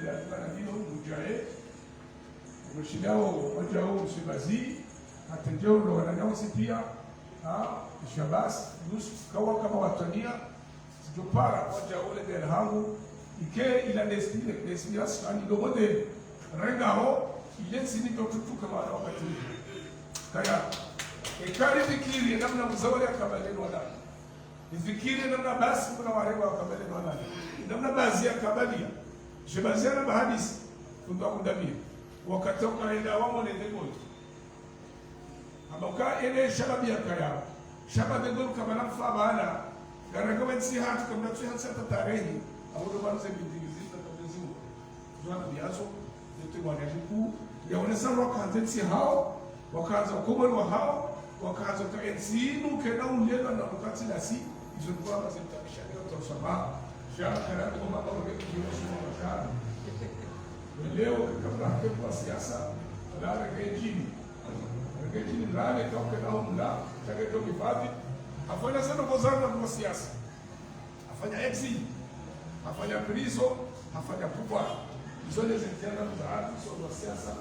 lazima ndio ujae mshindao wajao usibazi atendeo ndo wananyao pia shabas nusu kawa kama watania sijopara wajao le derhamu ike ila destinas ani do model rengao ile sini tutu kama wakati kaya ekari fikiri namna mzawali akabaleni wala fikiri namna basi kuna warewa akabaleni wala namna bazi ya kabalia jebaziana bahadisi ndo akundamia wakatoka ila wamo ne degol amoka ene shababi akaya shababi degol kama nafa bana garagawen si hatu kama tu hatu sa tarehe au bana se bidigizita kabisa jana biaso ndio mwanajiku yaonesa roka si hao wakaanza kubwa wa hao wakaanza kaensinu kena ulela na wakati nasi hizo kwa basi mtabishania utasema shaka kana kwa mambo mengi kwa mashara leo kabla kwa siasa la regejini rale toka na umla tagato kifadhi afanya sana kuzana kwa siasa afanya exit afanya prizo afanya pupa zote zitiana mzaadi sio kwa siasa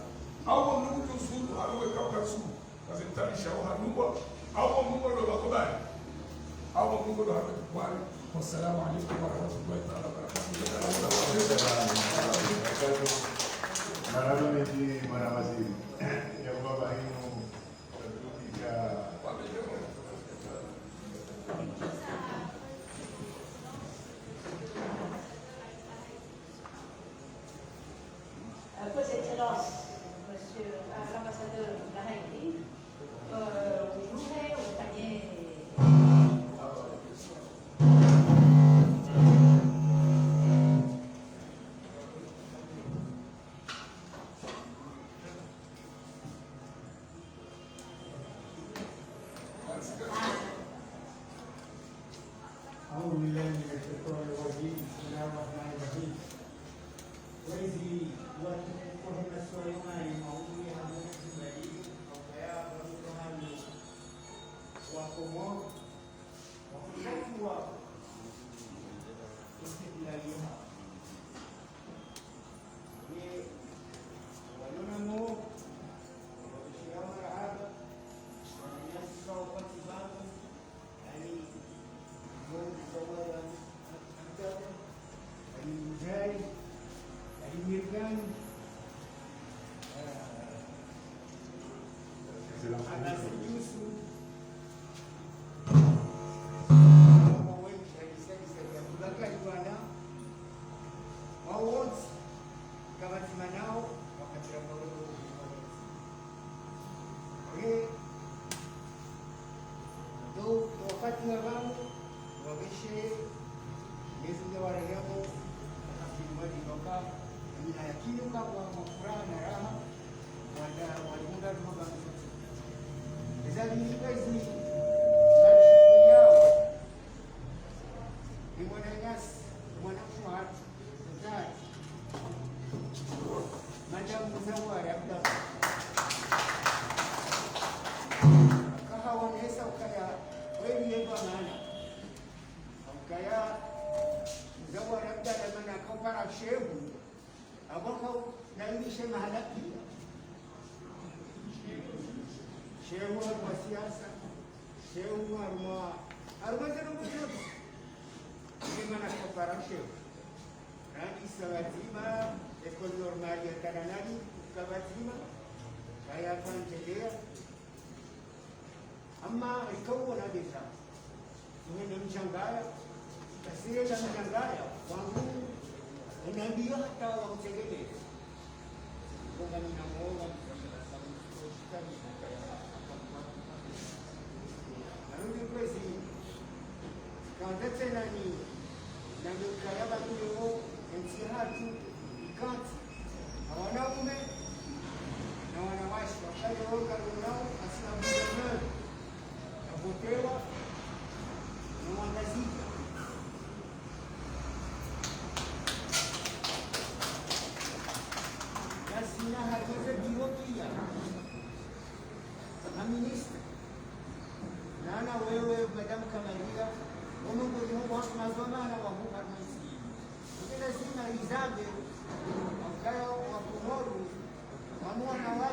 au mnugu usulu awe kauka sulu kazitarisha au hanubwa au mungu ndo bakubali au mungu ndo hakubali. Wassalamu alaykum wa rahmatullahi wa barakatuh. Marahaba bwana waziri ya baba hino katika Vos Excellences, Monsieur l'ambassadeur Lahiri, je voudrais au panier.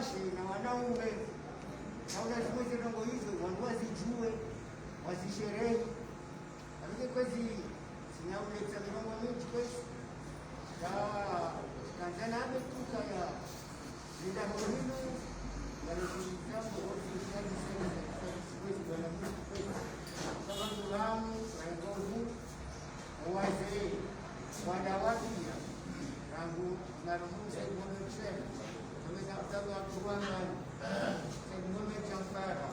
wanawashe na wanaume, na lazima zirongo hizo wandu wazijue, wazisherehe. Lakini kwezi sinauleta mirongo mingi kwezi kanzana ametuka ya linda muhimu yalizotambo ofisini sema kwezi bwana kwezi kama tulamu rangozi wazee wanawake rangu na rungu sema kusema tumeza mtabu wa kuwana sema champara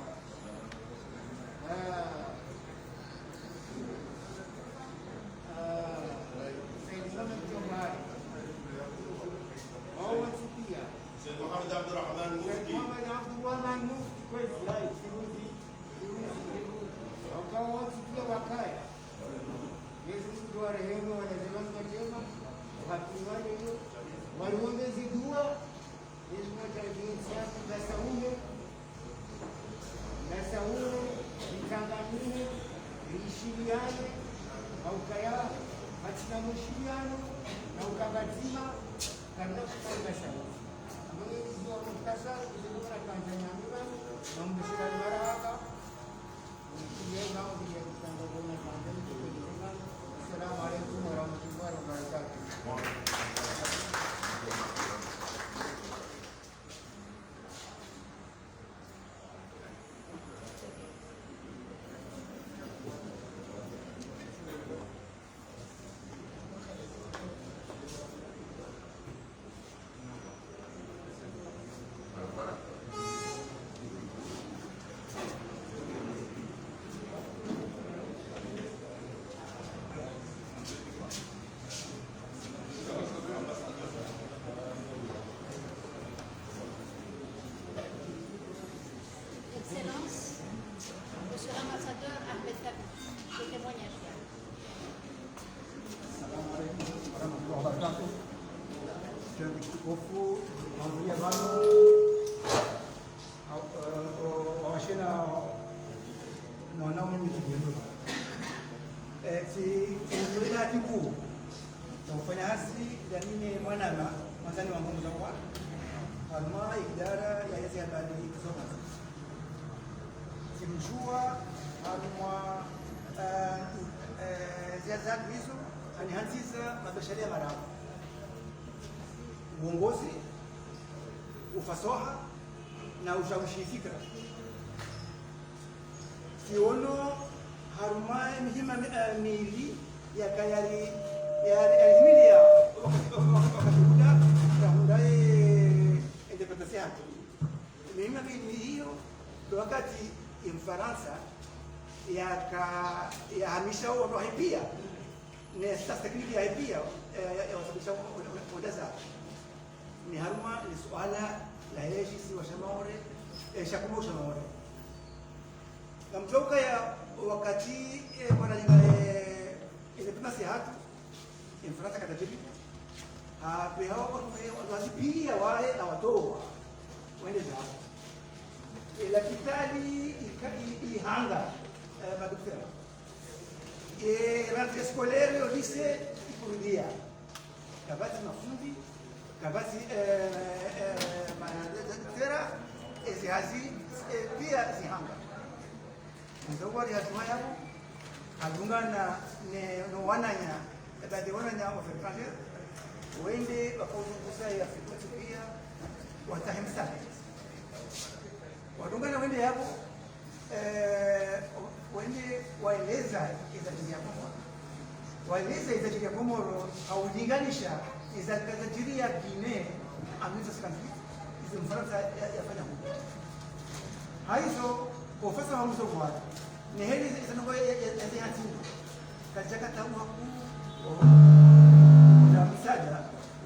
Muhammad Abdurrahman Mufti. Muhammad Abdurrahman Mufti kweli hai siruzi. Wakawa wasikia wakaya. Yesu Kristo wa rehema wanasema njema. Wakiwale hiyo waliombezi dua Yesu mmoja aliyesikia na Saule nitangamine ishiriane au kaya katika mshiriano na ukabazima kabla kufanya shauri. Mwenyezi Mungu mtasa kuzungumza Tanzania mbele na mshirika baraka kujenga au kujenga kwa Tanzania. Assalamu alaykum wa rahmatullahi wa barakatuh. Excellence, Monsieur l'ambassadeur Ahmed Tabi, le témoignage. Assalamu alaikum warahmatullahi wabarakatuh. Kiongozi mtukufu Mwanziliano wawashina na wanaume mitigendu tulizoina kikuu cha kufanya hasi jamii mwanana mwanzani wa ngumu za kwa alma idara ya yezi habari kusoma simjua alma ziada hizo anihanziza mabasharia marabu uongozi, ufasaha na ushawishi fikra. Siono harumai mihima mili ya kayari ya himilia wakati muda ya hundai interpretation yake. Mihima mili hiyo wakati Mfaransa yakahamisha watu pia na sasa tekniki ya pia ya wasababisha kuondoza ni haruma ni suala la yeshi si wa shamaore shakuma shamaore kamtoka ya wakati bwana ile pima si hatu Mfaransa katajibu hapo hao wazipia wale na watoa waende zao ila kitali ihanga maduktera rentrée scolaire au lycée ikurudia kabati mafundi kabati maduktera ezihazi pia zihanga nzogori hatua yao adungana no wananya baadhi wananya wa Afrika wende wakuzunguza ya Afrika pia watahimsa wadungana wende hapo wende waeleza izajiri ya Komoro. Waeleza izajiri ya Komoro haulinganisha izajiri ya Guinea ambazo sikanzi hizo Mfaransa yafanya huko. Haizo profesa wa mzo kwa ni heli zango ya hati katika tamu hapo na msaada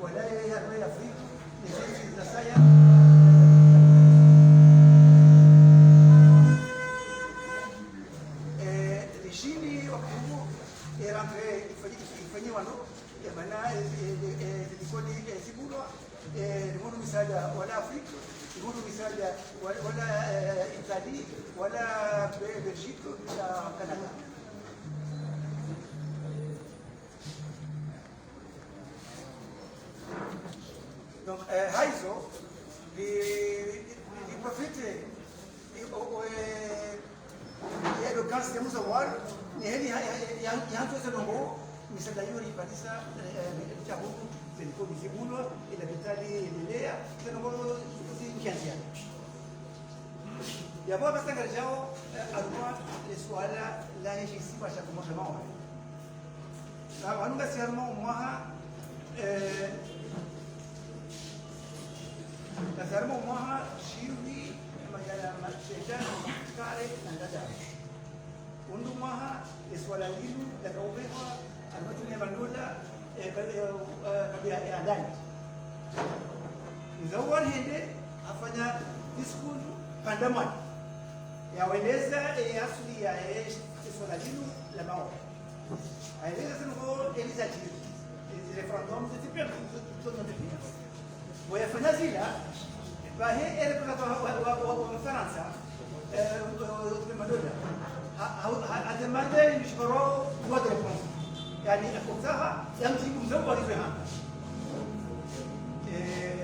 wala ya Afrika ni sisi za saya lishini wakati rentrée ifanywa ndo maana zikoni zibulwa ndio misaada wala Afrika ndio misaada wala Italy wala Belgique na Canada. Donc haizo les prophètes, le cas de Moussawar, il y a un peu de nombre, mais c'est d'ailleurs il partit ça, le Tchabo, c'est le commissaire Boulot, et la Vitali, l'Elea, c'est le nombre de 15 ans. Il y a pas de temps à moi, les soirs là, j'ai ici, pas chaque mois, je m'en vais. Là, on a seulement moi, Tazarmo mwaha shirwi magala masheja kare nandada. Undu mwaha iswala lilu la kaubewa almatu ya bandula kabia ya ndani. Zawar hende afanya diskul pandamani. Yaeleza asili ya iswala lilu la mao. Aeleza sio elizaji. Referendum c'est super tout le monde. ويفنى زيلا فهي وفرنسا المدولة هذا المادة يشبروا ودربهم يعني وقتها يمشي مزور فيها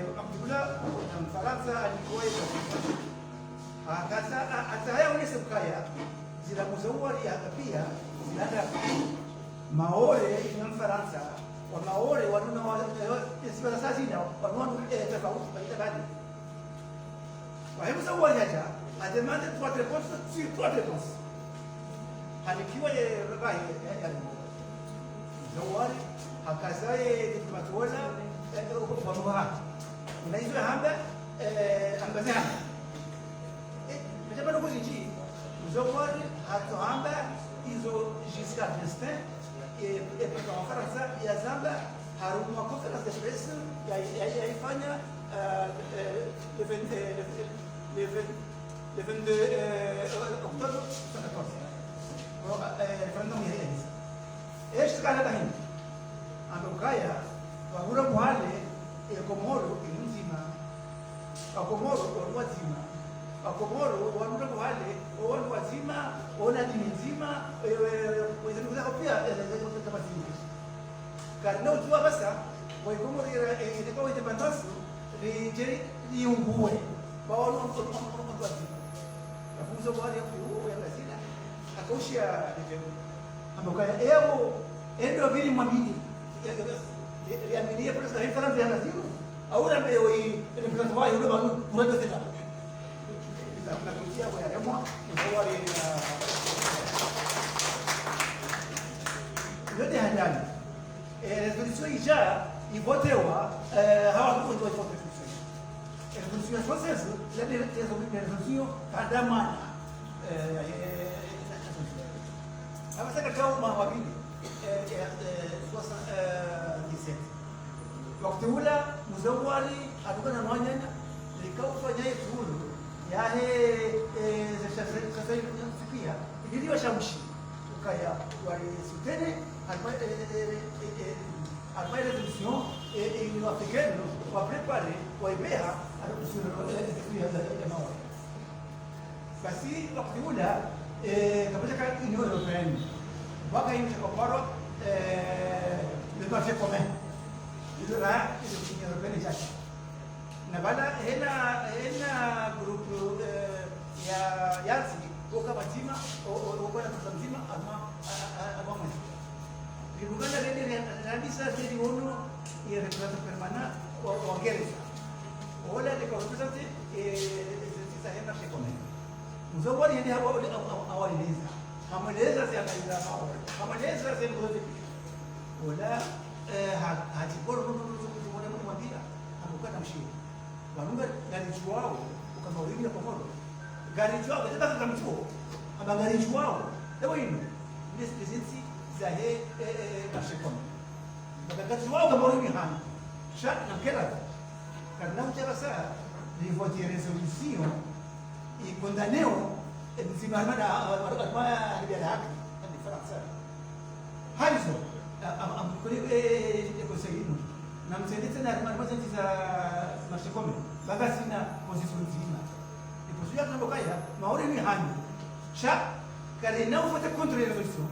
أقول فرنسا الكويت هكذا أتايا وليس بكايا زيلا مزور يا فيها زيلا ماوري من فرنسا وماوري ونونا اسمها سازينا ونونا تفاوت بين بعدين وهي مزور يا جا هذا ما تروح تريبونس في تروح تريبونس هذا كيوا يرباي يعني مزور هكذا دبلوماسيولا وفوها ونايزو هذا أمبزان بجمع نقول يجي مزور هاتو هذا إذا جيسكا دستين para França e a Zamba há uma conferência de presse e aí fanya le 22 octobre 2014 referendum realiza este cara daí andokaia wagura muhale e Komoro inzima Komoro wazima Komoro wagura muhale wazima ona dimizima وإذا كوبيا تمثيل كان لو جوا بس ويقوموا يدقوا يتبنتسوا لجري يومبوه باولو مطلوب يفوزوا بالي يقولوا يا غزيلا أكوشيا أما كان إياه إنه بيني ماميني يا ميني بس هي كلام في غزيلا أولا بيوي الإمكانيات وايد ولا بقول ولا بتلا إذا كنا كوشيا ويا رموا هو Yote handani. Resolution ija ivotewa hawakuwa ndio ivote resolution. Resolution française, la resolution pandamana. Hapa sasa kama mawabili 77. Wakati ule mzawari atukana mwanyana likao fanya ikulu yahe sasa pia iliyo shamshi kaya walisitene armée de révolution et l'Union africaine va préparer pour aider à la révolution de Maori. Parce que wakati ule katika Union européenne wakaingia kwa le marché commun. Ile la Union européenne jaji. Na baada hena group ya yasi kwa matima au kwa mzima ama mwana. Uganda ndio inabisa sisi ono ya representative permanent wa Uingereza. Wala ni representative sisi hema shikome. Mzawari ndio awaliza. Hamaleza si anaiza hao. Hamaleza si ndio. Wala hajikoro ndio mwambia amukata mshio. Wanunga gari chuao ukamaulilia Komoro. Gari chuao ndio kama mchuo. Ama gari chuao. Ndio hino. Ndio sisi zahe kashikome. Bakati wao kama wao mihani. Sha na kila kana mchara saa ni vote resolution e condaneo e mzima armada armada ya haki ni Fransa. Haizo amkuli conseguindo na msaidizi na armada za mashikome. Bagasi na position nzima. E position ya mbokaya maori mihani. Sha kale não vote contra a resolução.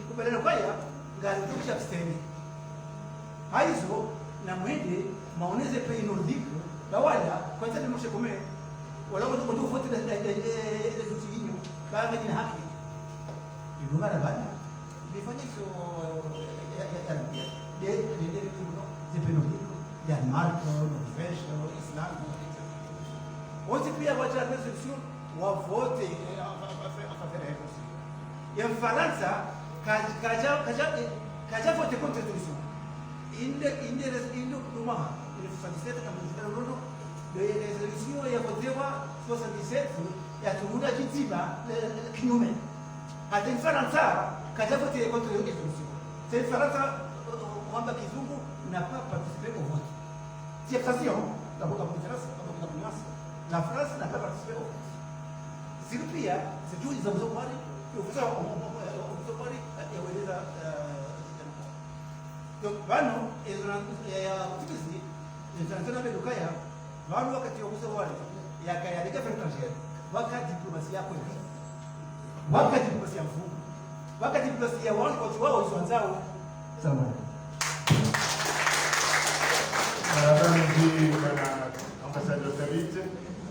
Kupeleka kwaya ngari tukisha absteni. Haizo na mwende maoneze pe nordique bawala kwanza ni moshe kome wala watu vote da zutinyo baada ya haki ndio maana bana bifanye so ya Denmark, Norvège, Islande, wote pia wacha resolution wa vote en faveur ya Russie. Ya Faransa kaja vote contre resolution. Inde kuma ile 77 kama ndio de resolution ya votewa 77 ya tuunda kitiba kinyume. Hata Faransa kaja vote contre resolution. C'est Faransa kwamba kizungu n'a pas participé au vote. C'est occasion, la France n'a pas participé au vote. C'est le pire, c'est tout, ils ont besoin de donc, bano, wakati wa kuzawali yakayalika frontiere waka diplomasia yako hivi waka diplomasia mfumo waka diplomasia watu wao wazao sana. Mji kana ambassador Tabite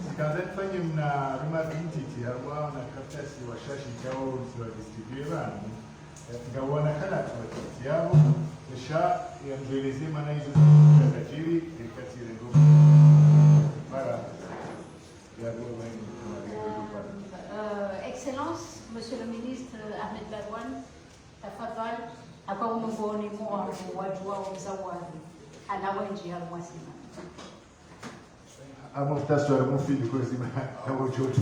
sikaanza kufanya mna rima vinti hapo na karatasi wa shashi kao wa distribution ngawana kala kwa yao kisha yangeleze maana hizo tajiri kati ya nguvu para ya Excellence, Monsieur le Ministre Ahmed Badwan, tafadhali akawa mboni mwa watu wao mzawadi anawenji halmasima muhtasari mufidi kuzima hawo jojo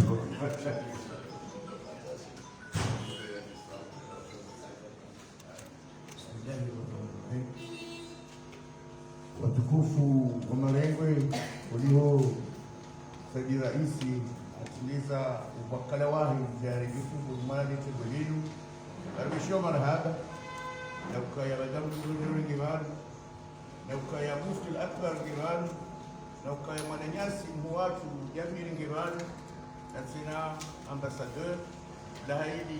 watukufu wa Marengwe ulio Saidi Raisi atiliza ubakala wahi jaribifu bulmani tebelilu arbisho marhaba na ukaya madamu ngimani na ukaya mufti al-akbar ngimani na ukaya mwananyasi muwatu jamii ngimani na sina ambassadeur la haidi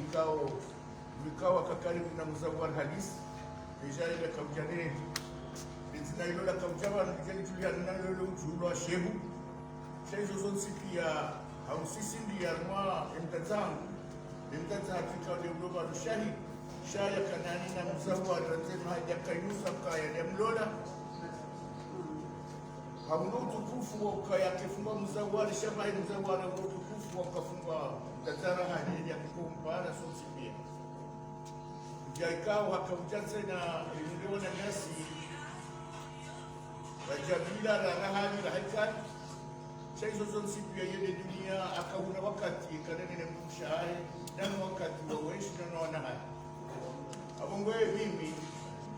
vikao kakaribu na muzawar hadis rijali la kamjanini sina ilo la kamjaba na kijani tuliana na ilo ujulwa shehu shaizo zonsi pia hausisi ndiya mwa imtazam Afrika wa Europa lushahi shaya kanani na mzawar ranzema haja kainusa kaya ya mlola hauna utukufu wa ukaya kifungwa mzawar shabai mzawar hauna utukufu wa ukafungwa mtazara haja ya kukumpana zonsi pia jaikao hakamjansa na iliona nasi Rajabila la rahani la haikani shaizo zonsi pia yede dunia akauna wakati kanene na mshahari na wakati wa weshi na wanahari abongoe mimi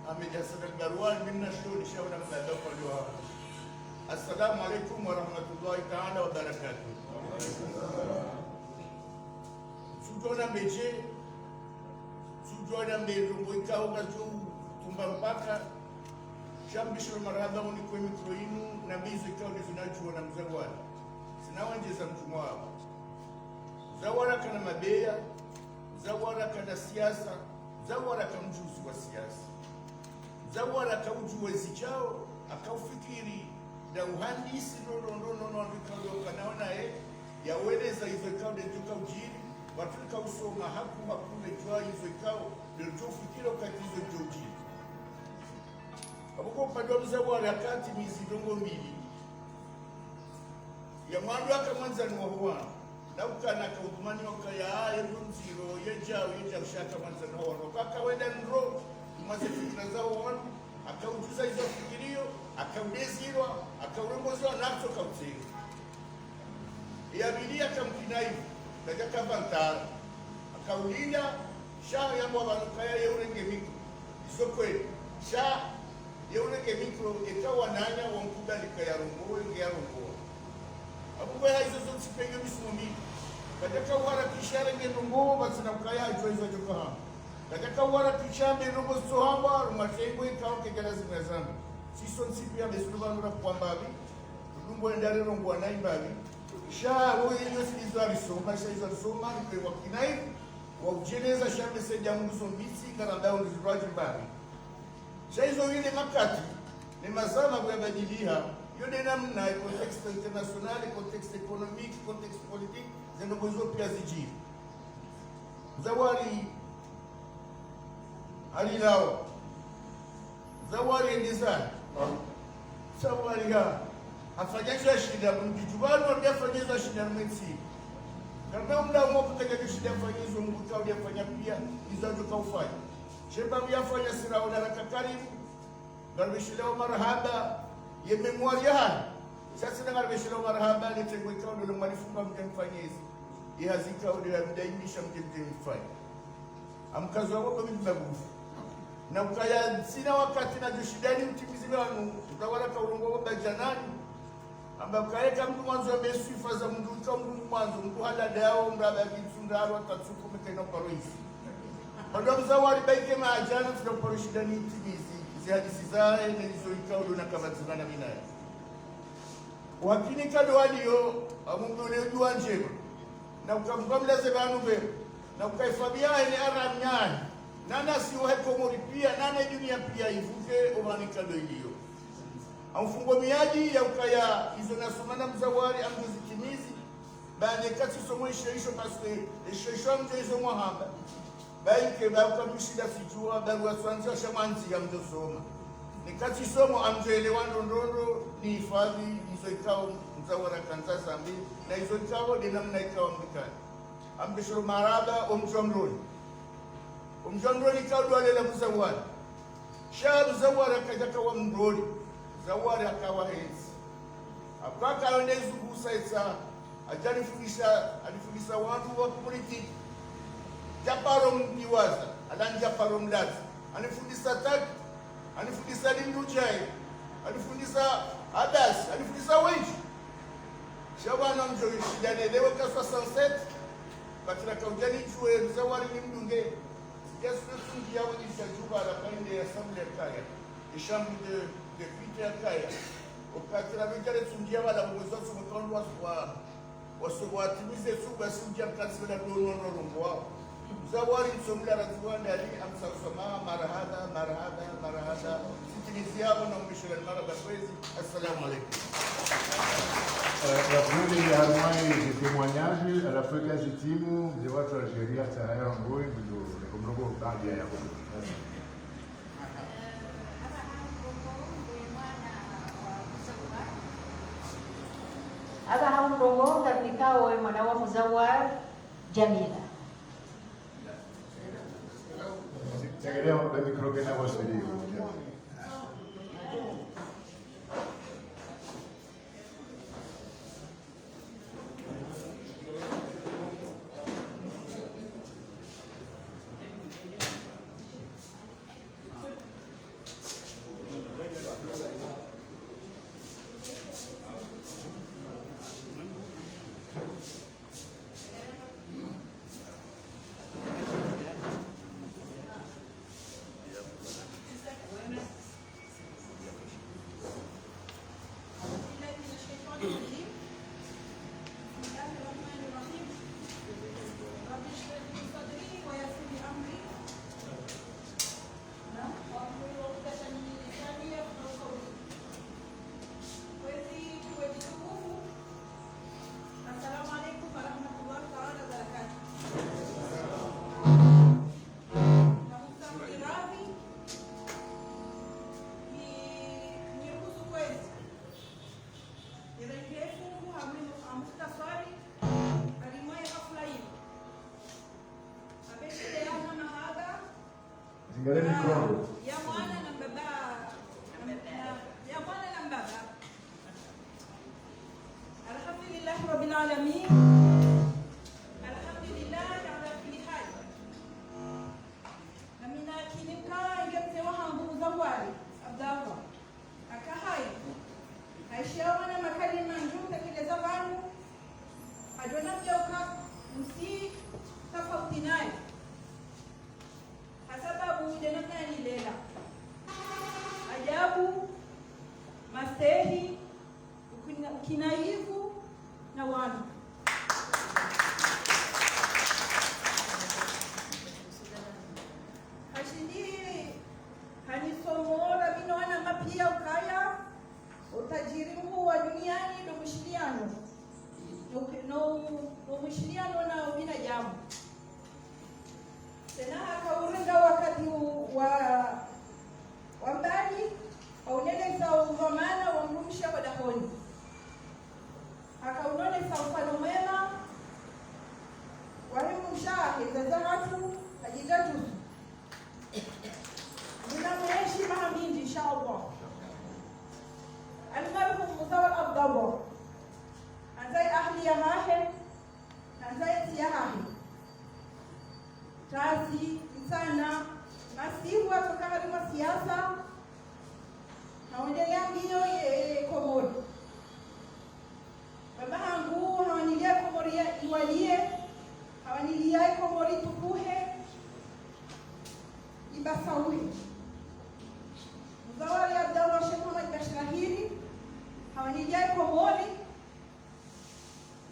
amejasada darwan minna shuli shauna mdada kwa leo. Assalamu alaikum wa rahmatullahi ta'ala wa barakatuh. Sujona meje sujona mbelungu ikao gajo tumba mpaka shambishiro marhaba ni kwa mikro inu na mizo ikao ni zinajua na mzawara sinawanje za mtumo wao zawara kana mabeya zawara kana siasa zawara kama mjuzi wa siasa zawara kama ujuzi chao akaufikiri na uhandisi no vikao kanaona yaweleza hivyo ikao ndio kaujiri watu kausoma hakuna jua hivyo ikao ndio tufikiri wakati hivyo jojiri Abuko upande wa mzawara kati mizidongo mbili ya mwandu akamanza ni wahuwa na ukana kaudumani wakaya ndo nziro yeja ushaka manza na wahuwa wakaka wenda nro umaze fikira zao wanu akaujuza hizo fikirio akaudezirwa akaurembozwa na kutoka utego ya bili akamkinai daga kabantara akaulinda shaa yambo abanukaya yeurenge miko isokwe shaa yeurenge mikro ikawa nanya wankudalika ya rungo ya rungo abuwa hizo zote penge misumbi katika wara kishare ngenongo basina kaya hizo joka ha katika wara kishambe robo sohamba rumatengo ikao kegera zimezana sison sipia besuba nura kwambabi rumbo ndare rongo anaimbabi sha woye yosi izari soma sha izari soma ni kwa kinai wa ujeneza shambe seja mungu sombisi karanda unziraji mbabi sha hizo ile makati ni mazama kuyabadilia Hiyo ni namna ya context international, context economic, context politique zinaweza pia zijiri. Zawari alilao. Zawari endizana. Zawari ya afanyisha shida mkijubani wafanyisha shida mwenzi. Karena mda mmoja kutaka shida afanyizwe mkutao afanya pia izaje kaufanya. Sheba yafanya sira wala karibu. Garbishilao marhaba yememwaria. Sasa na garbishilao marhaba ni tengo ikao ndio mwalifunga mtemfanyizi. Ihazika ule mdainisha mtemfanya. Amkazo wako mimi magufu. Na ukaya sina wakati na joshidani mtimizi wangu utawala kaulongo wa bajanani amba kaeka mtu mwanzo amesifa za mtu mtu mwanzo mtu hala dao mraba kitundaro atatsuku mekena paroisi ndo mzawari baike maajana tunaporishidani mtimizi zihadisi zae nilizoika uluna kama zingana minaya wakini kado walio amungu neujua njema na ukamgamla zebanu be na ukaifabia ene aramnyani nana siwa komori pia nana dunia pia ivuke omanika doilio amfungo miaji ya ukaya hizo nasomana mzawari amgozitimizi banye kati somo isho paswe isho mjo hizo mwahamba baike ba ukamishida fijua barua swanza shamanzi ya mjosoma ni kati somo amjoelewano ndondo ni hifadhi hizo ikao mzawara kanza sambi na hizo ikao ni namna ikao mbikani ambishoro maraba omjomroni umjondoni kaudwale la mzawari sha mzawari akajaka wa mndoni zawari akawa hensi apaka alonezi kusa isa alifundisha watu wa politiki japaro mdiwaza alan japaro mlazi alifundisha taki alifundisha lindujai alifundisha adas alifundisha wengi shabana mjoi shidane lewa kaswa sunset bakira kaujani juwe mzawari ni mdunge Qu'est-ce que tu dis à vous dire que la fin de l'Assemblée Kaya, les chambres de Peter Kaya, au 80 tu dis à la maison sur le temps wa timize su basi mjamkazi na dono nombo zawari somla radwan ali amsa sama marhaba timiziao na mshirika marhaba kwezi. Assalamu alaykum. La première ya harmai de témoignage à la fois gazetimu de watu wa sheria tayari ngoi ndio kumrogo baadhi ya Aba haundongo katika we mwana wa Muzawar Jamila. Tegelea kwa mikrofoni na wasili. Ya mwana na baba. Alhamdulillah rabbil alamin. Alhamdulillah ala kulli hal. Namina kinika ingemte wahangu Muzawari Abdallah. Akahai. Aishawana makalima njumta kile zavanu. Ajona mjauka usi tofauti naye. Sababu janamna ni lela ajabu mastehi ukinaivu na wanu hashindi hanisomora bino wana mapia ukaya utajiri duniani ndo mwishiliano no mwishiliano na binadamu tena akauringa wakati wa mbali auneleza uvamana wamrumsha wadahoni akaunonesa ufano mwema wahimu mshahe zazahatu ajidatusu ninamweshi mahamindi inshallah almarhum Muzawar Abdallah anzai ahli ya hahe anzai tiya hahe tazi msana masihu atokaharima siasa haondelea mbio ye Komori baba hangu hawanilia Komori iwalie hawanilia Komori tukuhe ibasauhi Muzawari Abdallah Sheikh Muhammad Bashirahiri hawanilia Komori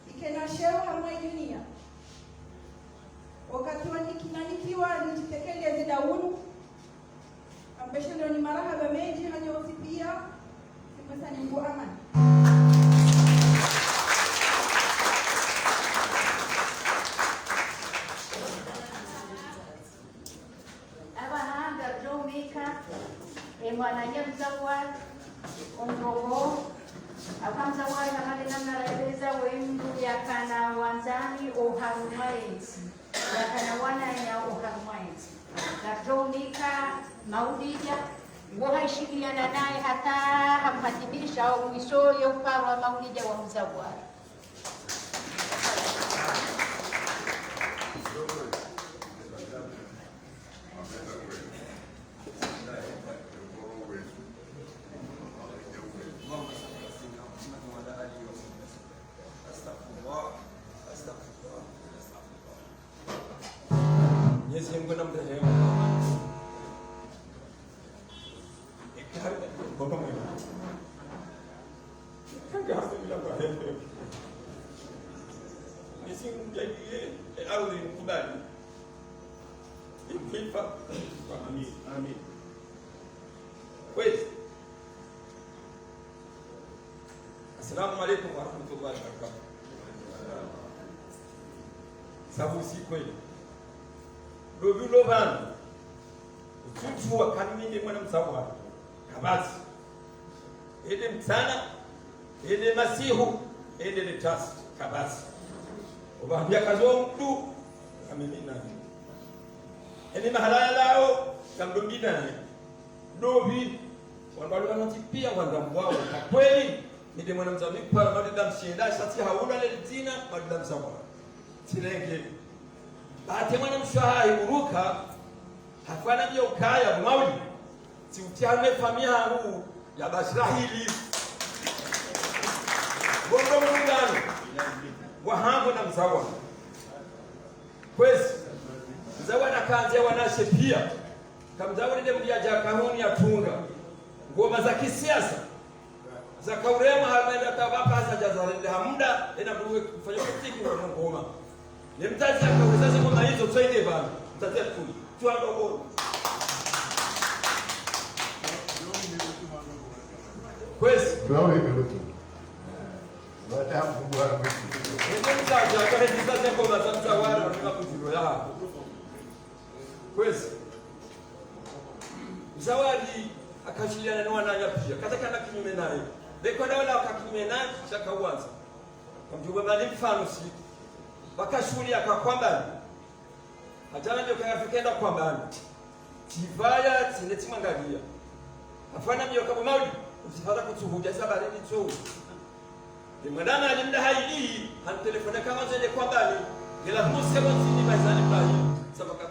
ikena shehu hamai dunia wakati nikiwa nijitekeleze daunu ambeshe ndio ni marahaba meji hanyosi pia sasa ni nguo amani abahanga Jomika mwananya Muzawar ondogo akamzawari hamali namna raeleza wemdu yakana wanzani oharumaenzi yakana wana ya oharumaenzi na Jomika maulija ngohaishiriana naye hata hampatibisha au mwiso yeuparwa maulija wa Muzawari Mwenyezi Mungu anamrehemu. Baba mwema. Kanga hasa bila kwa hembe. Mwenyezi Mungu mjalie ardhi mkubali. Ikifa. Amin. Amin. Kweli. Assalamu alaykum wa rahmatullahi wa barakatuh. Sabu si kweli. Lovulo bana ututua kanini mwana Muzawari kabazi ede mtana ede masihu ede letasi kabazi ubambia kazo mtu amemina ede mahalaya lao kamdombina dobi wanbalu wanatipia wandambwao kwa kweli ede mwana Muzawari kwa madam shienda shati haula le tina madam Muzawari tilenge bahati mwana mshahai uruka hafana bia ukaya mauli si utiame famia huu ya Bashirahili bondo mungano wahambo na Muzawari kwezi Muzawari akaanzia wanashe pia kama Muzawari ndiye mliaja kahuni ya tunga ngoma za kisiasa za kaurema hamenda tabaka hasa jazarende hamda ina mruwe kufanya kutiki kwa ngoma ni mtazi akaweza ngoma hizo tsaide bana mtazi tu tuadogo kwezi Tuawe kidogo. Wata mkubwa mwitu. ndio mtazi akaweza ngoma za Muzawari na kuziro ya kwezi Muzawari akashiliana na wananya pia katakana kinyume naye beko na wala akakinyume naye shaka uanza kamjua bali mfano si bakashuli akakwambani hajana ndio kafikenda kwambani tivaya tineti mangalia afana myo kama mauli usifata kutuhuja sabari ni tso ni madana alimda haidi han telefona kama zile kwambani ila musema tini bazani bayi sabaka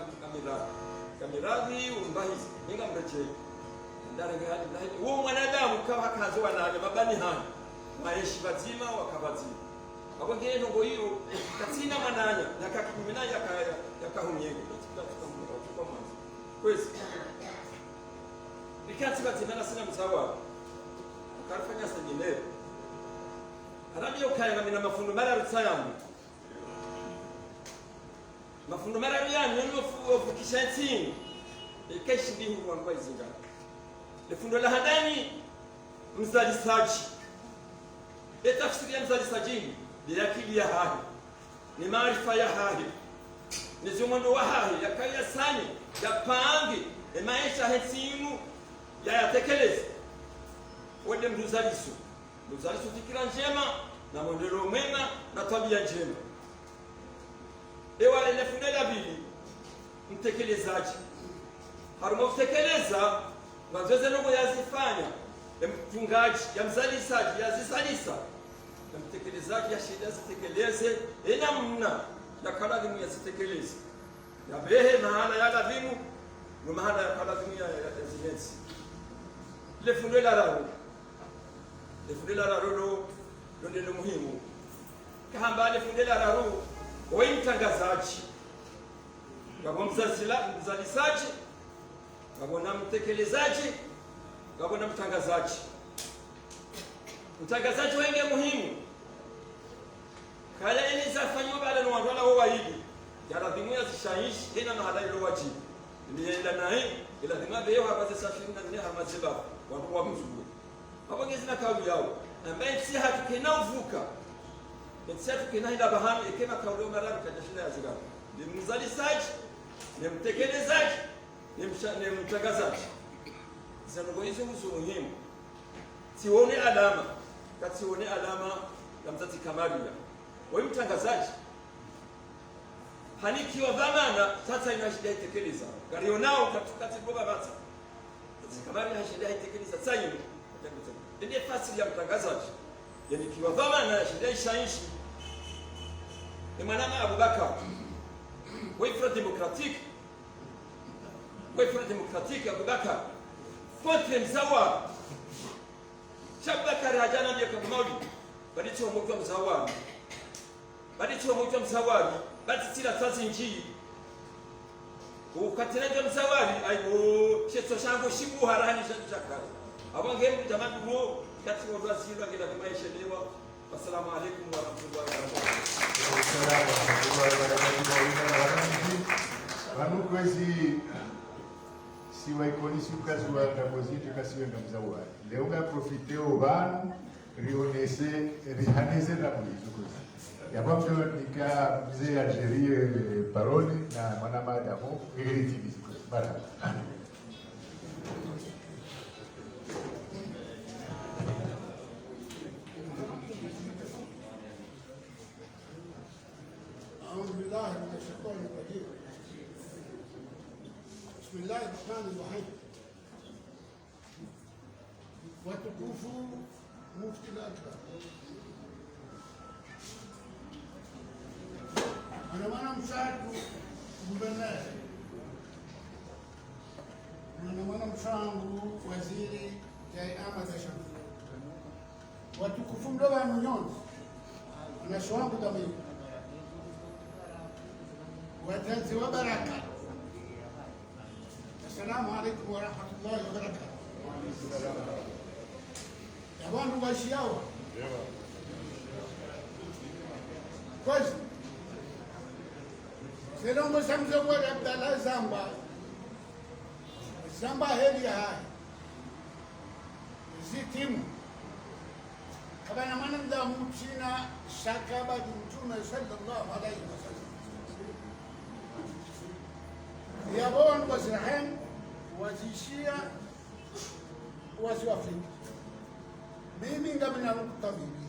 kamera hii umbahi ninga mreche ndare hadi bayi huo mwanadamu kama kazi wanaje mabani hana maishi bazima wakabazima hapo ngeno ngo hiyo katina mananya yakakimina yakahumyego kwa mwanzo kwezi bikati batina sina Muzawari karfanya sanjine arabiyo kaya ngamina mafundo mara rutsayangu mafundo mara yanyu nyo fukishanti ikeshi ndihu kwa izinga lefundo la hadani mzalisaji tafsiri ya mzalisajini ni akili ya hahi, ni maarifa ya hahi, ni zumando wa hahi yakaya sani yapange maisha hesimu yayatekeleze wende mzalisu fikira njema na mwendelo mwema na tabia njema. Ewa elefune la bili mtekelezaji haruma kutekeleza mazoezi ndogo yazifanya ya mtungaji ya mzalishaji yazizalisa ya mtekelezaji ya shida zitekeleze namna ya kaladimu yazitekeleze ya behe maana ya ladimu na maana ya kaladimu ya zimensi lefune la raro ndo ndio muhimu kamba lefune la raro wa mtangazaji ngabo mzalishaji ngabo na mtekelezaji ngabo na mtangazaji. Mtangazaji wenge muhimu kaya eni zafanywa bala no wala waidi yala dimwe zishaishi tena na halali lo wajibu ndienda naye ila dimwe beyo hapa safiri na ni hamazeba watu wa mzungu hapo ngezi na kauli yao ambaye si hatu kinavuka Mtsetu kinaenda bahamu ikema kauli mara kajashina ya zigara. Ni mzalishaji, ni mtekelezaji, ni mtangazaji. Zango hizo muhimu. Sione alama, katione alama ya mzati kamaria. Wewe mtangazaji hanikiwa dhamana sasa inashida itekeleza. Galionao katikati boga bata. Kamaria hashida itekeleza sasa hivi. Ndiye fasili ya mtangazaji. Yani kiwa dhamana shida ishaishi ni manama Abubakar wifra demokratique Abubakar contre mzawa Shabakar hajana ndiye kamauli bali tu mmoja mzawari bali tila tazi njii ukatenaje mzawari aibo cheto shango shibu harani shaka abange jamani bro kati wa Brazil ngila maisha lewa. Assalamu alaikum wa rahmatullahi wa barakatuh. Vanukwezi siwa ikonisi ukazi wa ndaboziti kasiwe ngamzawa. Leo ga profiteo vanu rionese rihaneze na mwizukuzi. Yabamjo nika mzee Algerie parole na mwanamada ho ngiriti bizikuzi. Baraka. بسم الله الرحمن الرحيم. وتكفوا مفتي الأكبر. أنا ما مساعد مبناه. أنا ما مساعد وزيري جاي أحمد شمس. وتكفوا ملوى مليون. أنا شوان بدمي. وتنزي وبركة. السلام عليكم ورحمة الله وبركاته. يا بانو باشياوة. كويس. سلام بسمزة ور عبد الله زامبا. زامبا هذه هاي. زيتيم. كمان ما نبدأ موتشينا شاكابا دمتونا صلى الله عليه وسلم. يا بون بزرحين وزيشيا وزوافين مين قبلنا الطبيبي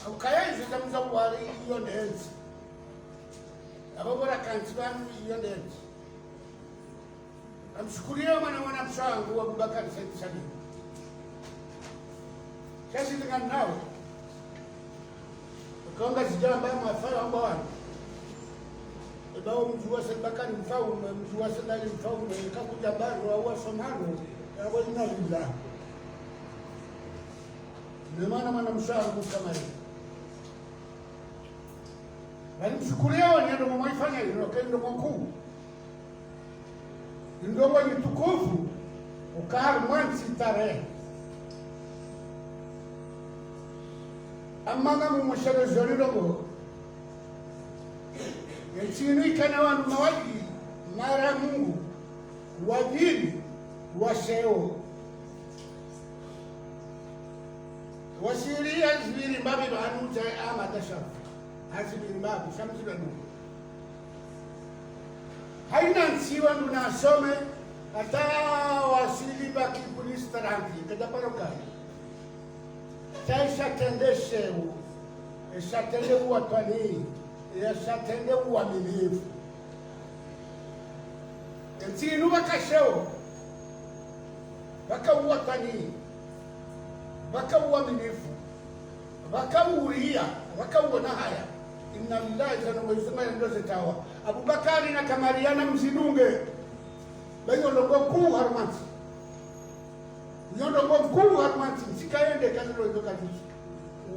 أو كيان زم زواري يونهز أبو برا كان سبان يونهز أم شكريا وانا بشان هو أبو بكر سيد سليم كاسي dengan ناو Kau nggak sejalan bayar masalah bawaan. Bawa menjual sebabkan mfau, menjual sedali mfau, mereka kujabar rawa somano, rawa inalillah. Mana mshauri kama hiyo. Bali mshukuria wani ndio mwaifanya hilo, ndio mkuu. Ndio wani tukufu. Ukahar mwanzi tarehe. Amanga mumushara zorirogo yechini kana wanu mawaji mara Mungu wadini waseo wasiri azibiri mbabi banuta ama tashaf azibiri mbabi shamsula nu haina nsiwa nunasome hata wasili baki polisi taranti kada parokani taisha tendesheu eshatende uwatani eshatende uwaminifu ensinu bakasheo baka uwatani baka uwaminifu baka uria baka uona haya inna lillahi wa inna ilaihi raji'un ndo zitawa Abubakari na Kamariana mzidunge bayo logo kuu harmansi yondo mkuu harmansi sikaende kanilo ndo kabisa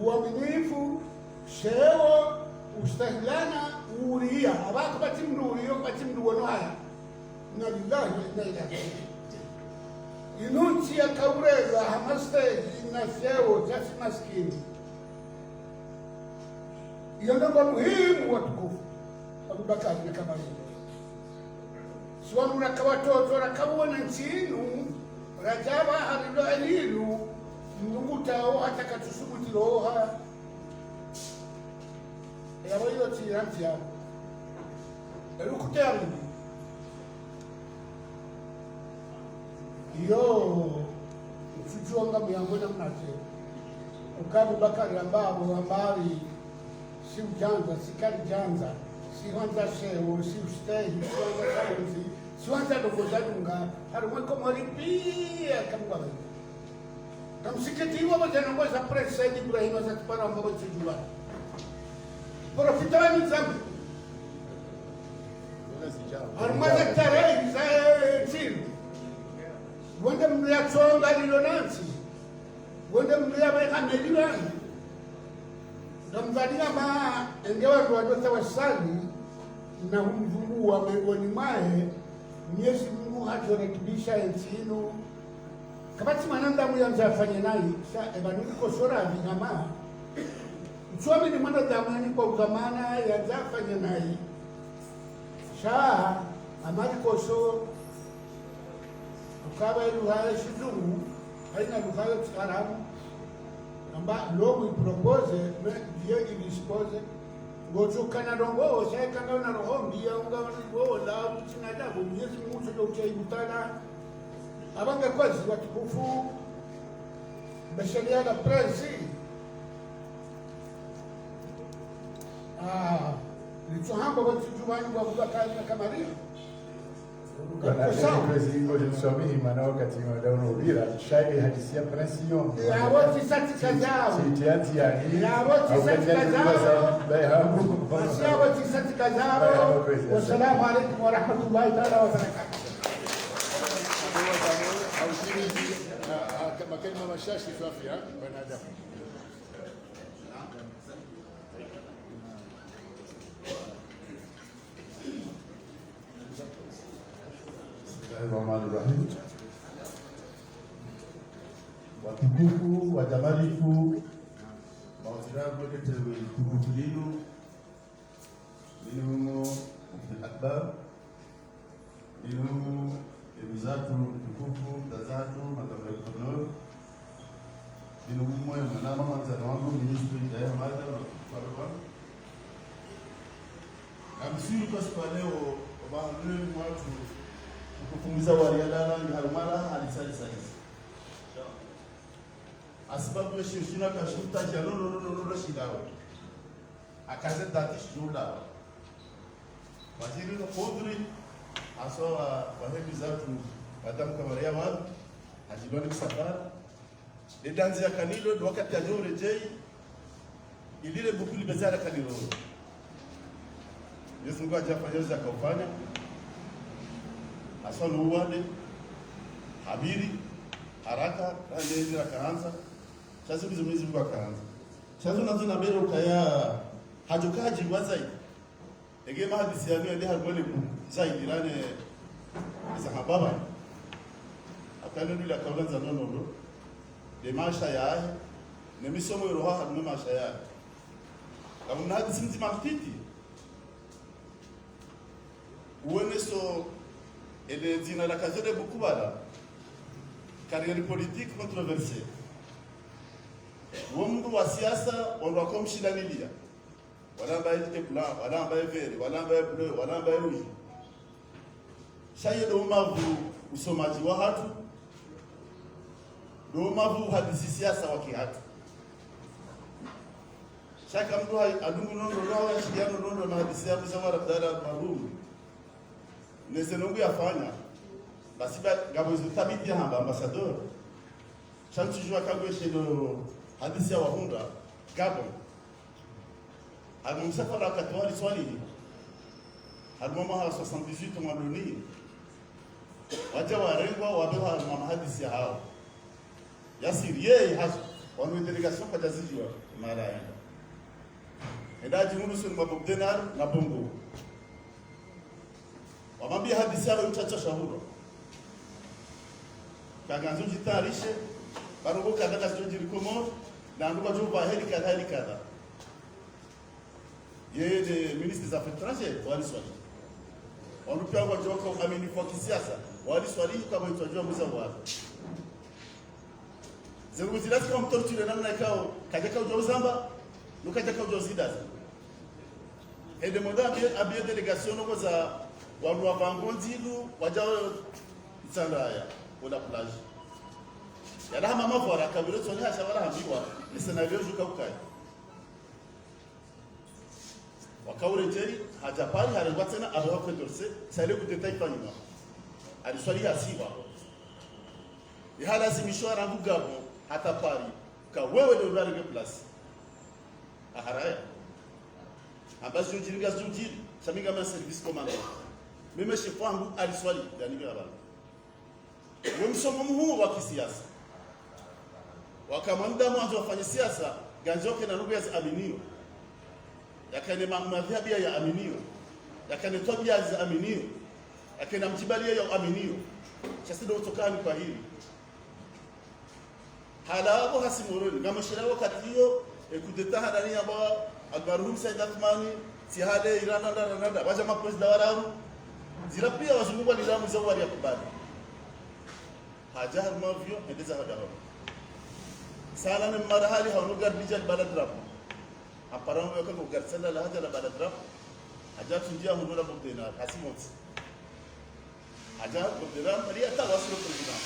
uaminifu sheo ustahilana uria abako batimdu uriyo batimdu wono haya inna lillahi wa inna ilaihi raji'un inunchi ya kaureza hamaste na sheo jasi maskini yondo muhimu watukufu Abubakari na Kamariana swanu rakawatoto rakabona nsinu rajaba harilo alilu mnungutao hata katusubutiroha yabo yoti rantia elukutari yo mfujuanga muyangona mnate ukabubakari ambari si ujanza sikali janza siwanza sheo si ustehi siwanza shauri siwanza dogozadunga harumweko maripia kamgwabe kamsikitiwa wajanongoza presedi Ibrahim azatipara ambao chijua profitani zambi harumaza tarehi za chilu wende mlia chonga lilonansi wende mlia wehameliwani namvalia ma engewa tuwadota wasali na humvungua miongoni mwae Mwenyezi Mungu hajorekebisha ensinu kabati manandamu yanzafanye nayi sa ebanuni kosora vinyama mchwami ni mwana zamani kwa uzamana yanzafanye nayi sa amali koso ukaba iluhaya shidungu haina luhaya tsaramu amba logo ipropose Dieu il dispose gocho kana rongo sai kana na roho mbia unga ngo la utina da Mwenyezi Mungu ndio utaibutana abanga kwazi watukufu basharia la prince nituhamba watujumani kwa Abubakari na Kamariana Kwezi ngoja nisomee maana wakati madaona ubira shairi hadisia presiyo ya wote satika zao sitiati yani ya wote satika zao ya wote satika zao wasalamu alaykum wa rahmatullahi ta'ala wa barakatuh kama kalima mashashi safia wanadamu Bismillahirrahmanirrahim. Watukufu watamalifu mawasiliano ketewe tukufu linu akbar linu ebizatu tukufu tazatu makamrekondoro linu mmoja mwanama manzana wangu ministri ya mada na kufarwa amsiri kwa siku leo baadhi watu kupunguza walialala ni harumara alisali saizi asibabu ya shirishina kashuta jalo no shidawa akaze dati shula waziri no kodri aso wahebi zatu madam Kamariana wan ajibani kusafara de danzi ya kanilo do wakati ajore jei ilile bukuli bezara kanilo Yesu ngo ajafanya akafanya asalo uwade habiri haraka ndio akaanza sasa hizo mwezi Mungu akaanza sasa unaanza na mbele ukaya hajukaji wazai ege mahadisi yani ndio harmoni zaidi rane za hababa akana ndio akaanza nono de maisha yae ne misomo roho hadi maisha yae kama na hadisi nzima mtiti uone so ele dina la kazode bukubala carrière politique controversée Wamdu wa siasa wandu wakomshindanilia. Wala ambaye blanc, wala ambaye vert, wala ambaye bleu, wala ambaye rouge. Shaye do mavu usomaji wa hatu. Do mavu hadisi siasa wa kihatu. Shaka mtu adungu nondo roho shiano nondo na hadisi ya msawara dara marumu. Nesenungu yafanya. Basi gabo tabiti hamba ambassadeur. Chantu jua kagwe shedo hadisi ya wahunda Gabon. Msafara akatwali swali halmama ha 78 mwadoni waja warengwa wabeha mama hadisi hao yasiri yeye hazo wanu delegation kwa jazijiwa mara ya edaji munu sun mabogdenar na bongo wamambia hadisi hao uchacha shahuro kaganzo jitarishe barugo kadala jojiri komo na nduga juba heli kada yeye de ministre des affaires étrangères wali swali wanupia kwa joko amini kwa kisiasa wali swali kama itojua mza wao zeru zilati kama mtortule namna ikao kajaka ujozamba nukajaka ujozidaza ede moda abie delegation ngo za wandu wa vangonzilu wajao tsandaya ola plage yala mama vora kabiro tsoni hasha wala hambiwa ni scenario juka ukai wakaure jeri hajapari harengwa tena abeho kwendorse sale kuteta ifanywa aliswali hasiba ihalazimishwa rangu gabo hata pari ka wewe ndio unarege plus aharaya ambazo jiringa zujiri shaminga ma service commandant meme chef wangu aliswali yani baba wemsomo mhuu wa kisiasa wakamwanda mwanzo wafanya siasa ganjoke na lugha ya aminio yakane madhhabi ya aminio yakane tabia za aminio yakane mtibali ya aminio sasa ndio utokani kwa hili halabo hasimuroni kama shira wakati hiyo kudeta hadani aba albaruhum sayyidatmani tihade irana nda waja mapresident wararu zira pia wazungu nidamu za wari ya kubali hajar mavyo endeza hadaho sala ni marhali hanugar bijal balad rabu aparam yo kan garsala la hada la balad rabu haja tunjia hundura bogdena hasimot haja bogdena bari ata wasro president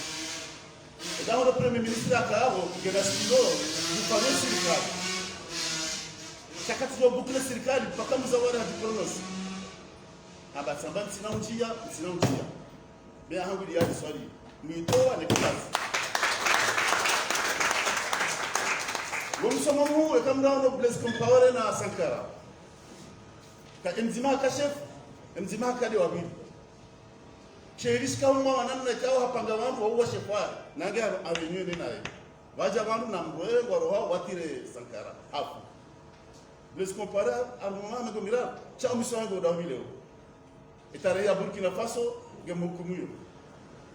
eda ho premier ministre akabo kugera silo dufanye serikali chakati yo bukule serikali mpaka mzawara hadipronos aba sambani sina unjia bea hangu ya swali mwitoa ni kazi wamsoma mu kamrano bless compare na Sankara ka mzima ka chef mzima ka de wabi cheris ka umma wananna ka hapanga wangu wa chef wa nange avenue ni naye waja wangu na mboe waro watire Sankara hapo bless compare almama me gomira cha umisongo da mileo itare ya Burkina Faso gemukumuyo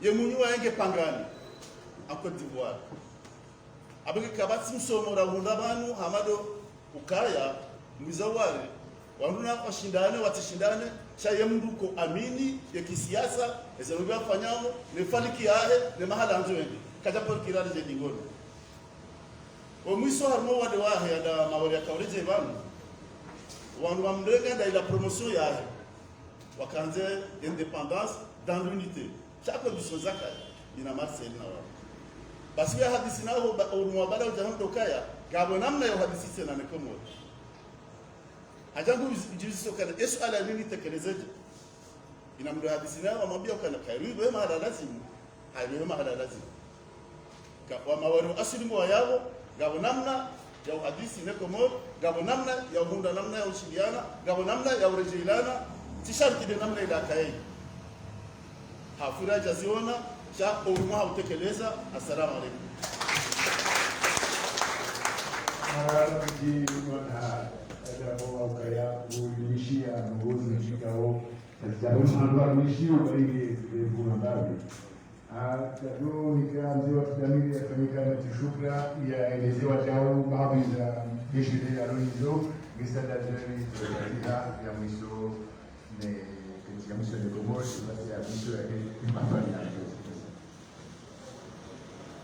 yemunyu waenge pangani en Côte d'Ivoire abiki kabati msomo ra hundabanu hamado ukaya mzawari wanuna washindane watishindane chaye mnduko amini ya kisiasa ezeruga fanyao ne faliki yahe ne mahala anzoendi kaja por kirale je dingono o mwiso harmo wade wahe ada mawali ya kauleje banu wandu wamrenga da ila promotion yahe wakanze indépendance dans l'unité chaque bisozaka ina Marseille na wao basi ya hadisi nao umwabala ujahando kaya gabo namna ya hadisi tena ne komo hajangu jizo kana yesu ala nini tekelezeje ina mdo hadisi nao amwambia kana karibu wema ala lazima hayo mahala lazima kwa mawaro asili mwa yao gabo namna ya hadisi ne komo gabo namna ya hunda namna ya ushiriana gabo namna ya urejilana tisharti de namna ila kai hafura jaziona cha umma utekeleza. Assalamu alaykum. Wana adabu ukaya kuishia nguvu zikao zitaruhusiwa kuishia bali kunababi ndio nikaanza kudamini yafanyika na shukra ya elezewa jao baadhi za jeshi la Ronzo gisada jari ya mwisho ne ya mwisho de Komoro basi ya mwisho ya kimafanya.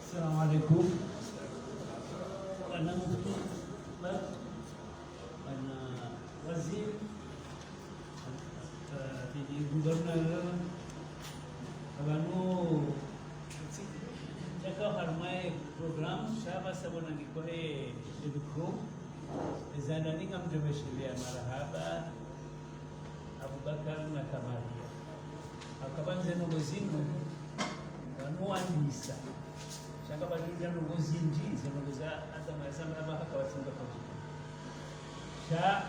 Assalamu alaikum. Bwana Mufti, Bwana Waziri, Gubernur, Abanu Jaka harmai program Syaba sabona dikohe edukro Zanani ngam jomeshilia marahaba Abu Bakar na Kamaria akabanze n'ubuzima banuandisa shaka bajuja n'ubuzinji zinoza atama samara bahaka batsinda kwa sha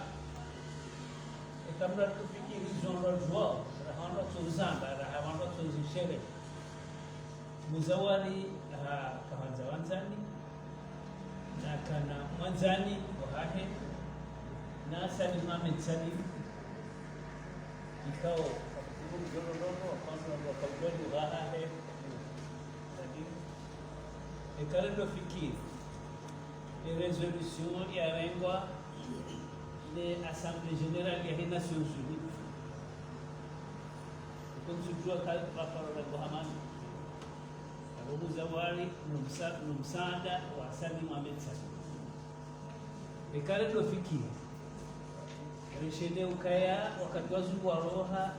ekamra kufikiri zonro jwa rahana tuzamba rahana tuzishere muzawali kahanza wanzani na kana mwanzani wahahe na sani Mohamed Salim ikao mjololono kwanza wakajoni wahahe ekale ndo fikiri resolution yarengwa de Assemblée Générale ya Nations Unies kunsujua kali paparora Muhammad Abu Zawali numsada wa Sani Mohamed Salim ekale ndo fikiri reshede ukaya wakati wazungu waroha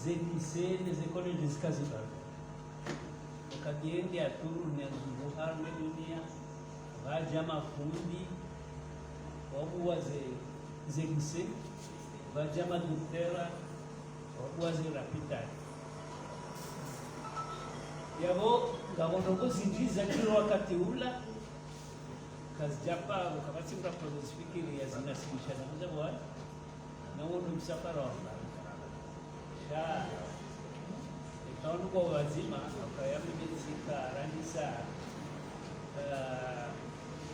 zedisene zekole zikaziba wakagende aturu nezungu harme dunia vaja mafundi wabuwa zegise vaja madoktera wabuwa zerapitali yabo gabonogo zinjiza kilo wakati ula kazijapa wakabatsinga prozifikiri ya zinasimisha na mzabwa na wono msafara wa sha ikaonu kwa wazima akayamimizika ranisa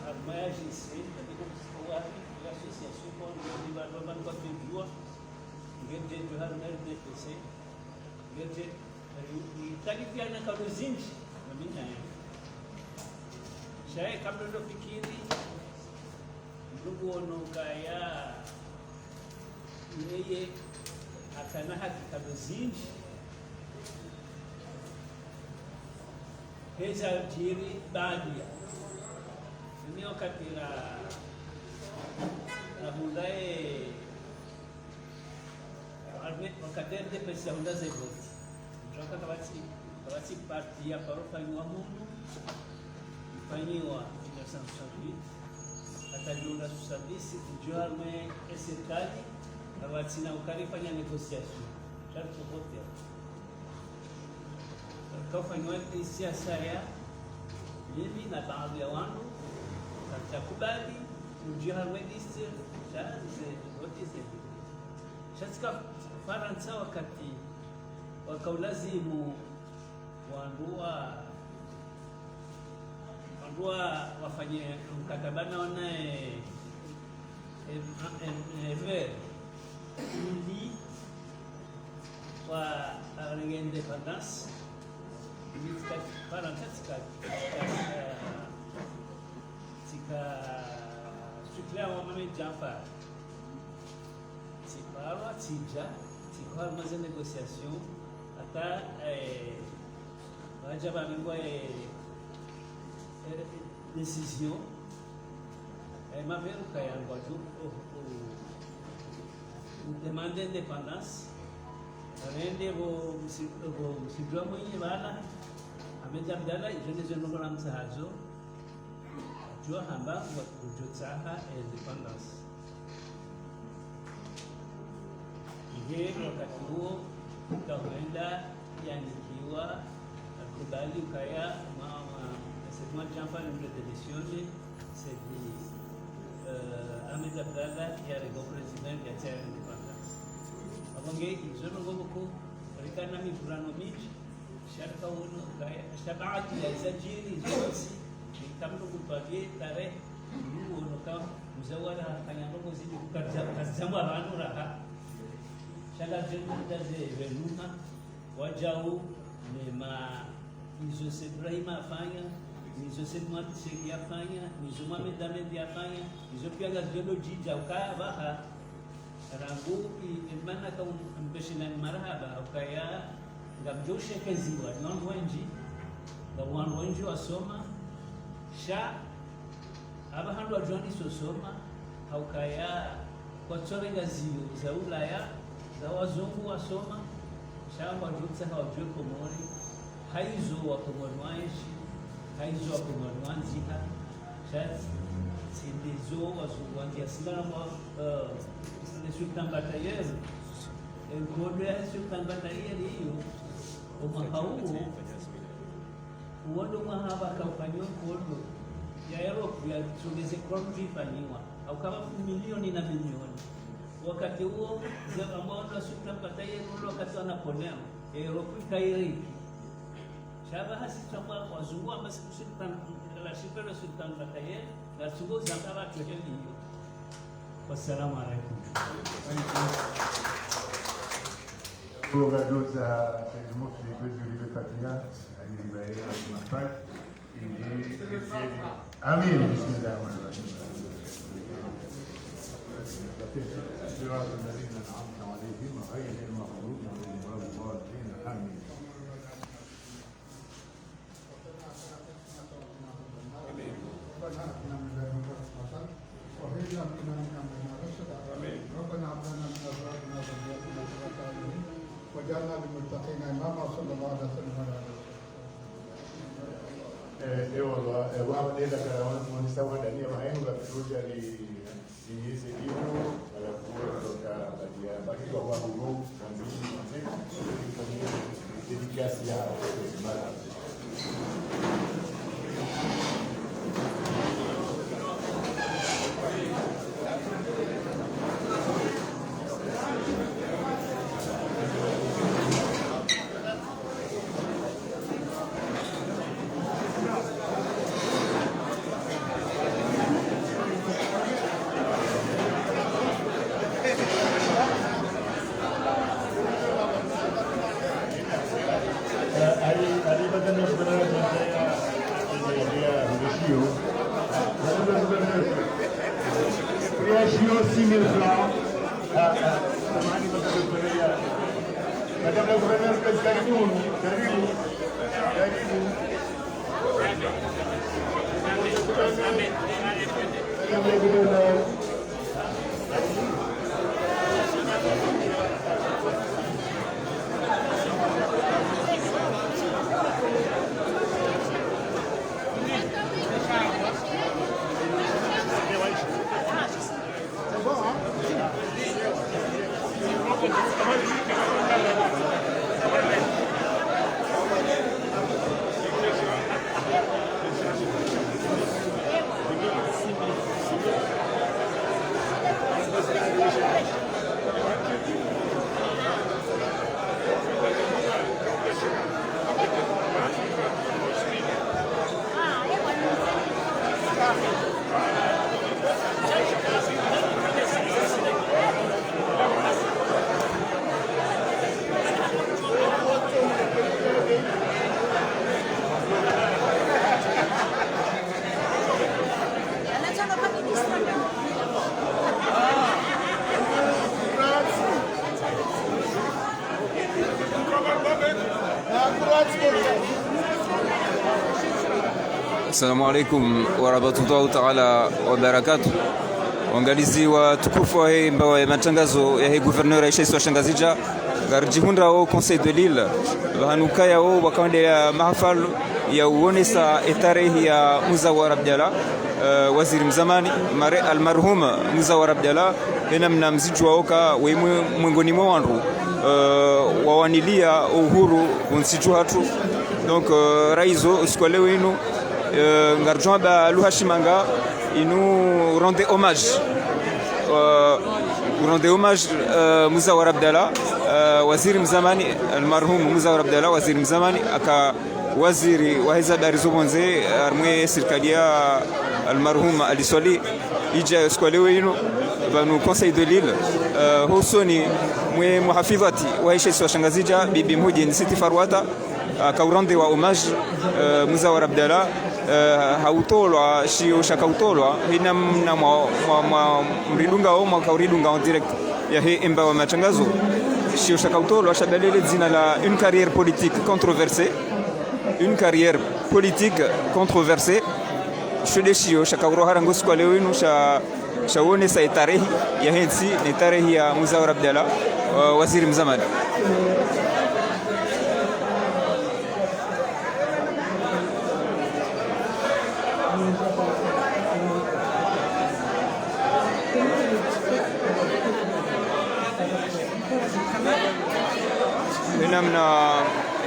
armaya jisi ndiko kuwahi ya association kwa ndiba ndoba kwa kujua ngende johar merde pese ngende tagifia na kadozinji na mina sha kabla ndo fikiri ndugu ono kaya yeye akana haki kadozinji heza jiri badia ni wakati la hundae wakati de pesa hunda zeboti joka kabati parti ya parofanywa mundu ifanyiwa 1968 atajiunga susabisi kujuarme serikali abatsina ukarifanya negociation sharto vote kafanywa siasa ya mimi na baadhi ya watu watakubali kujiharwe liste chaze vote zetu shatika Faransa wakati wakaulazimu wandua wafanye mkataba na wanae ili wa independence Faransa tika suclea Mohamed Jafar tiparwa tija tikwa maze negociation ata waja bamengwa décision maveruka yangwa tu demande d'indépendance rende bo msijua mwenye bala Ahmed Abdallah ijoneze nongora msahazo jua hamba wa kujotsaha independence ihe wakati huo kawaida yanikiwa kubali ukaya mama jampa ndio televisione sedi Ahmed Abdallah ya rego president ya tsaya independence abonge izono ngoboko rikana mifurano miji sharika uno kaya shabaati ya sajili zosi kamno kupavie tarehe uno kama mzawara kanyango zidi kazamwa abantu raha shala jenda ze venuma wajau nema nizo se Ibrahima afanya nizo se Muhammad Sheikh afanya nizo Muhammad Ahmed afanya nizo pia geology ja ukaya baha rangu imana ka mbeshina marhaba ukaya ngamjoshe keziwa non wenji the one wenji wasoma sha aba handu ajoni sosoma haukaya kwa tsorenga zio za Ulaya za wazungu wasoma shamba jutsa hawajue Komori haizo wa Komori waishi haizo wa Komori wanzika shat sindizo wazungu wanzia singana mwa le sultan batailleur el kodo ya sultan batailleur hiyo umahauo uondo mahaba kaufanyo kodo ya Europe ya sogeze kordi fanywa au kama milioni na milioni wakati huo ambao ndo sultan batailleur ndo wakati wa Napoleon Europe ikairiki shaba hasi chama wazungu ama sultan la shipelo sultan batailleur la sugo zakaba tuheli. Wassalamu alaikum. Jogador da Mufti Bezuri Fatia, ali vai na parte e Amin, bismillahirrahmanirrahim. صراط الذين أنعمت عليهم غير المغضوب عليهم ولا الضالين آمين. ربنا هب لنا من ازواجنا وذرياتنا قرة اعين واجعلنا للمتقين اماما صلى الله عليه وسلم على Wao nenda kwa mnisawa ndani ya maeneo ya kuja ni hizi hiyo alafu kutoka badia baki kwa wangu mwanzini ni kiasi ya mara Assalamu alaikum warahmatullahi taala wabarakatuh. Waangalizi watukufu wa mbao ya matangazo ya gouverneur Aisha Iswa Shangazija garjihunda au conseil de l'île bahanuka yao wakande ya mahafal ya uonesa tarehe ya Muzawar Abdalla waziri mzamani mare almarhum Muzawar Abdalla na mziju waoka wemwe mwengoni mwa wandu wawanilia uhuru unsiju hatu donc raizo sikwale wenu ngarjwa ba luhashimanga inu rende hommage Muzawar Abdalla waziri mzamani almarhum Muzawar Abdalla waziri mzamani aka waziri wa hizo darizobonze armwe serikali ya almarhum aliswali ija skwalewe ino banu conseil de l'île husoni mwe muhafidhati wa Aisha Iswa Shangazija bibi mmoja ni Siti Farwata akaurande wa hommage Muzawar Abdalla hautolwa shio shakautolwa hina na mridunga au makaridunga en direct ya hii imba wa matangazo shio shakautolwa shadalele zina la une carrière politique controversée shudeshio shakauro harango siku leo inu shaone sa tarehe ya hensi ni tarehe ya Muzawar Abdalla waziri mzamani.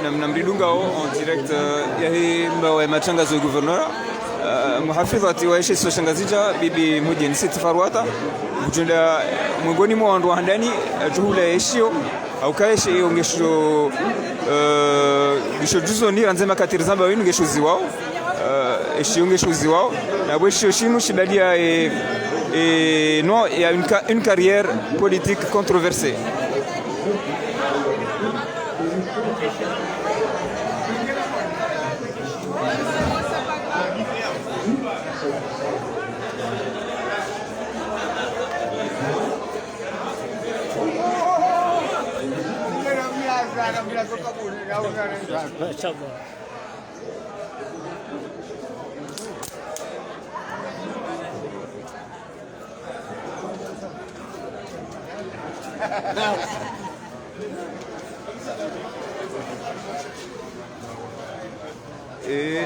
namna mridunga en direct yahi mbawe matangazo ya guvernora muhafidhati wa Sheikh Shangazija bibi Mujeni Siti Farwata kujenda mwongoni mwa wandu handani juhula yeshio au kaeshe ngesho gisho juzo ni anzema katirizamba winu ngesho ziwao eshio ngesho ziwao na bweshio shinu shibadia non il y a une carrière politique controversée.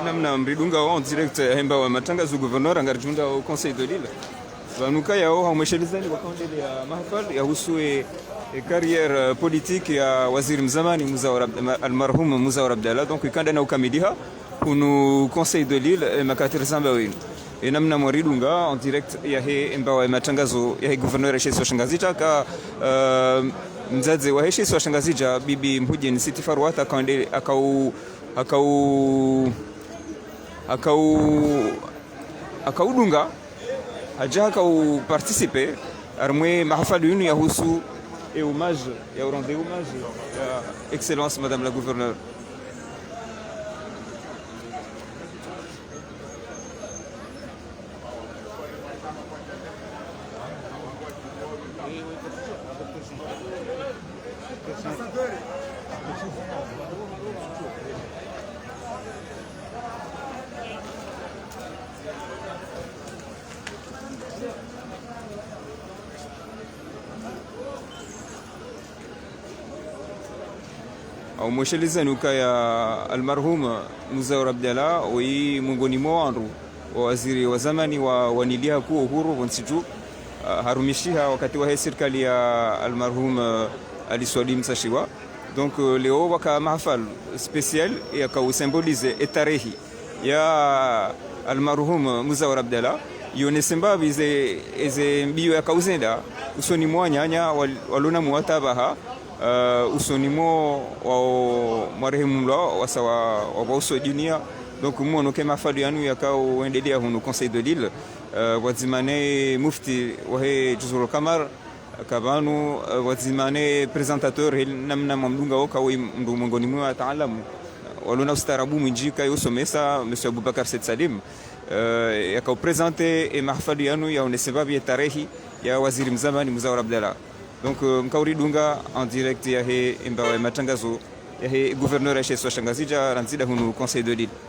namna mridunga en direct hemba wa matangazo gouverneur angarjunda au conseil de l'île vanuka yao haumeshelizani kwa kaunti ya mahafal ya husu carrière politique ya waziri mzamani Muzawar almarhum Muzawar Abdalla donc ikanda na ukamiliha kunu conseil de l'île makatir zamba wenu namna mridunga en direct ya hemba wa matangazo ya gouverneur Sheikh Shangazija ka mzazi wa Sheikh Shangazija bibi Mujeni Siti Farwata kaende akaudunga haja akauparticiper armwe mahafali yunu ya husu et hommage ya rendre hommage ya excellence madame la gouverneure. au mweshelizani ukaya almarhum Muzawar Abdalla wi mungoni mwandu wa waziri wa zamani wa wanilia ku uhuru wonsiju harumishiha wakati wa serikali ya almarhum Ali Swadi Msashiwa. Donc leo waka mahafal spécial ya symboliser etarehi ya almarhum Muzawar Abdalla yonesemba bize eze mbio ya kauzenda usoni mwanyanya walona muwatabaha usonimo wa marehemu mlo wasawa wa dunia. Donc mwono kema fadu yanu yakao endelea hunu conseil de l'île wazimane mufti wahe Juzul Kamar kabanu wazimane présentateur namna mamdunga oka wi mdu mongoni mwa taalamu walona ustarabu mwinjika yosomesa monsieur Abubakar Said Salim yakao présenter et mahfadu yanu ya unesebabi ya tarehi ya waziri mzamani Muzawar Abdalla. Donc mkauri dunga en direct ya he mbawe matangazo ya he gouverneur ya Sheikh Shangazija ranzida hunu conseil de l'île.